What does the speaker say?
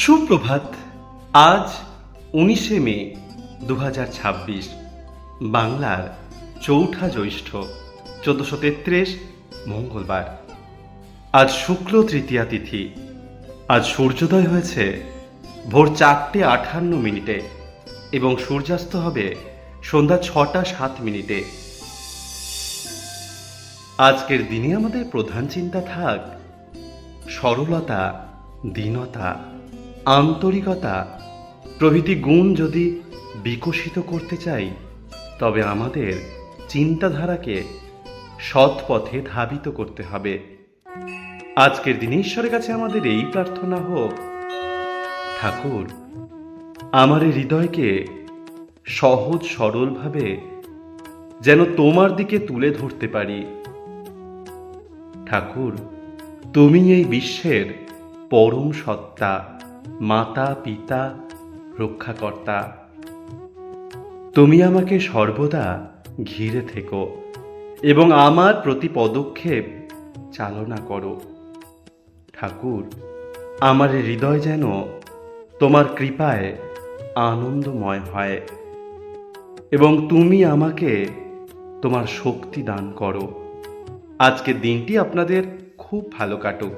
সুপ্রভাত। আজ 19শে মে 2026, বাংলার চৌঠা জ্যৈষ্ঠ 1433 মঙ্গলবার। আজ শুক্ল তৃতীয়া তিথি। আজ সূর্যোদয় হয়েছে ভোর 4:58 এবং সূর্যাস্ত হবে সন্ধ্যা 6:07। আজকের দিনে আমাদের প্রধান চিন্তা থাক সরলতা, দীনতা, আন্তরিকতা প্রভৃতি গুণ যদি বিকশিত করতে চাই, তবে আমাদের চিন্তাধারাকে সৎ পথে ধাবিত করতে হবে। আজকের দিনে ঈশ্বরের কাছে আমাদের এই প্রার্থনা হোক, ঠাকুর আমার এই হৃদয়কে সহজ সরলভাবে যেন তোমার দিকে তুলে ধরতে পারি। ঠাকুর তুমি এই বিশ্বের পরম সত্তা, মাতা পিতা, রক্ষাকর্তা। তুমি আমাকে সর্বদা ঘিরে থেকো এবং আমার প্রতি পদক্ষেপ চালনা করো। ঠাকুর আমার হৃদয় যেন তোমার কৃপায় আনন্দময় হয় এবং তুমি আমাকে তোমার শক্তি দান করো। আজকের দিনটি আপনাদের খুব ভালো কাটুক।